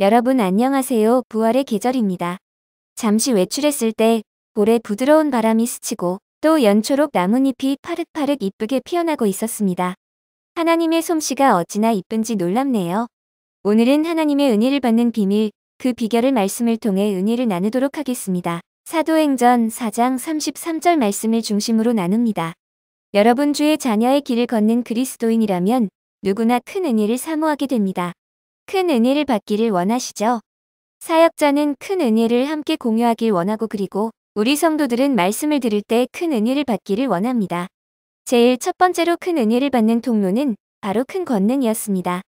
여러분 안녕하세요. 부활의 계절입니다. 잠시 외출했을 때 볼에 부드러운 바람이 스치고 또 연초록 나뭇잎이 파릇파릇 이쁘게 피어나고 있었습니다. 하나님의 솜씨가 어찌나 이쁜지 놀랍네요. 오늘은 하나님의 은혜를 받는 비밀, 그 비결을 말씀을 통해 은혜를 나누도록 하겠습니다. 사도행전 4장 33절 말씀을 중심으로 나눕니다. 여러분 주의 자녀의 길을 걷는 그리스도인이라면 누구나 큰 은혜를 사모하게 됩니다. 큰 은혜를 받기를 원하시죠? 사역자는 큰 은혜를 함께 공유하길 원하고 그리고 우리 성도들은 말씀을 들을 때 큰 은혜를 받기를 원합니다. 제일 첫 번째로 큰 은혜를 받는 통로는 바로 큰 권능이었습니다.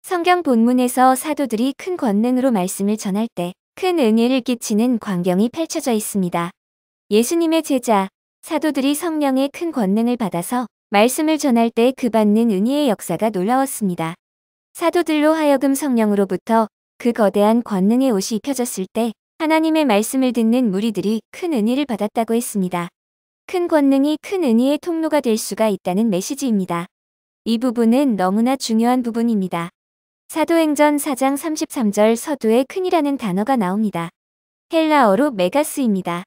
성경 본문에서 사도들이 큰 권능으로 말씀을 전할 때 큰 은혜를 끼치는 광경이 펼쳐져 있습니다. 예수님의 제자, 사도들이 성령의 큰 권능을 받아서 말씀을 전할 때 그 받는 은혜의 역사가 놀라웠습니다. 사도들로 하여금 성령으로부터 그 거대한 권능의 옷이 입혀졌을 때 하나님의 말씀을 듣는 무리들이 큰 은혜를 받았다고 했습니다. 큰 권능이 큰 은혜의 통로가 될 수가 있다는 메시지입니다. 이 부분은 너무나 중요한 부분입니다. 사도행전 4장 33절 서두에 큰이라는 단어가 나옵니다. 헬라어로 메가스입니다.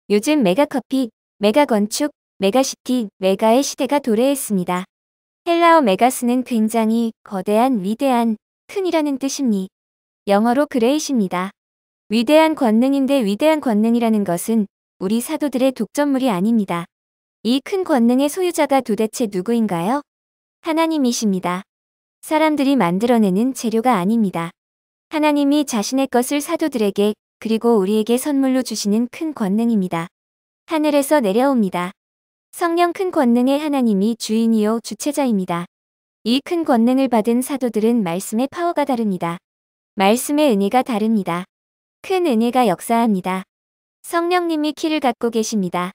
요즘 메가커피, 메가건축, 메가시티, 메가의 시대가 도래했습니다. 헬라어 메가스는 굉장히 거대한, 위대한, 큰이라는 뜻입니다. 영어로 그레이트입니다. 위대한 권능인데 위대한 권능이라는 것은 우리 사도들의 독점물이 아닙니다. 이 큰 권능의 소유자가 도대체 누구인가요? 하나님이십니다. 사람들이 만들어내는 재료가 아닙니다. 하나님이 자신의 것을 사도들에게 그리고 우리에게 선물로 주시는 큰 권능입니다. 하늘에서 내려옵니다. 성령 큰 권능의 하나님이 주인이요 주체자입니다. 이 큰 권능을 받은 사도들은 말씀의 파워가 다릅니다. 말씀의 은혜가 다릅니다. 큰 은혜가 역사합니다. 성령님이 키를 갖고 계십니다.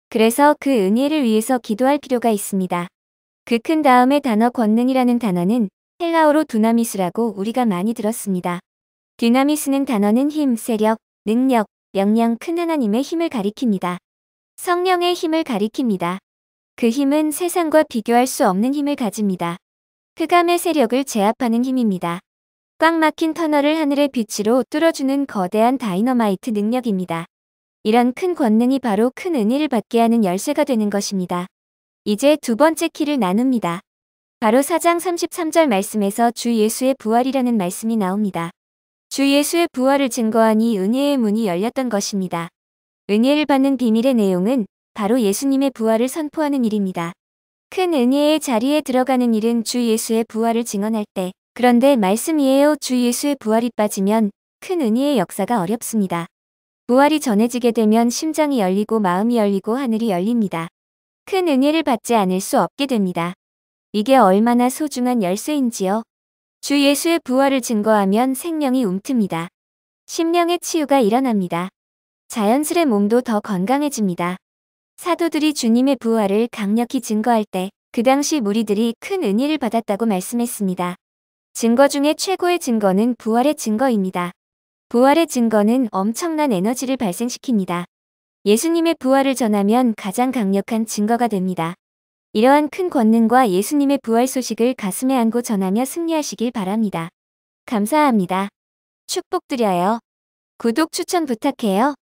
그래서 그 은혜를 위해서 기도할 필요가 있습니다. 그 큰 다음의 단어 권능이라는 단어는 헬라어로 두나미스라고 우리가 많이 들었습니다. 두나미스는 단어는 힘, 세력, 능력, 역량 큰 하나님의 힘을 가리킵니다. 성령의 힘을 가리킵니다. 그 힘은 세상과 비교할 수 없는 힘을 가집니다. 흑암의 세력을 제압하는 힘입니다. 꽉 막힌 터널을 하늘의 빛으로 뚫어주는 거대한 다이너마이트 능력입니다. 이런 큰 권능이 바로 큰 은혜를 받게 하는 열쇠가 되는 것입니다. 이제 두 번째 키를 나눕니다. 바로 4장 33절 말씀에서 주 예수의 부활이라는 말씀이 나옵니다. 주 예수의 부활을 증거하니 은혜의 문이 열렸던 것입니다. 은혜를 받는 비밀의 내용은 바로 예수님의 부활을 선포하는 일입니다. 큰 은혜의 자리에 들어가는 일은 주 예수의 부활을 증언할 때, 그런데 말씀이에요. 주 예수의 부활이 빠지면 큰 은혜의 역사가 어렵습니다. 부활이 전해지게 되면 심장이 열리고 마음이 열리고 하늘이 열립니다. 큰 은혜를 받지 않을 수 없게 됩니다. 이게 얼마나 소중한 열쇠인지요. 주 예수의 부활을 증거하면 생명이 움틉니다. 심령의 치유가 일어납니다. 자연스레 몸도 더 건강해집니다. 사도들이 주님의 부활을 강력히 증거할 때 그 당시 무리들이 큰 은혜를 받았다고 말씀했습니다. 증거 중에 최고의 증거는 부활의 증거입니다. 부활의 증거는 엄청난 에너지를 발생시킵니다. 예수님의 부활을 전하면 가장 강력한 증거가 됩니다. 이러한 큰 권능과 예수님의 부활 소식을 가슴에 안고 전하며 승리하시길 바랍니다. 감사합니다. 축복드려요. 구독 추천 부탁해요.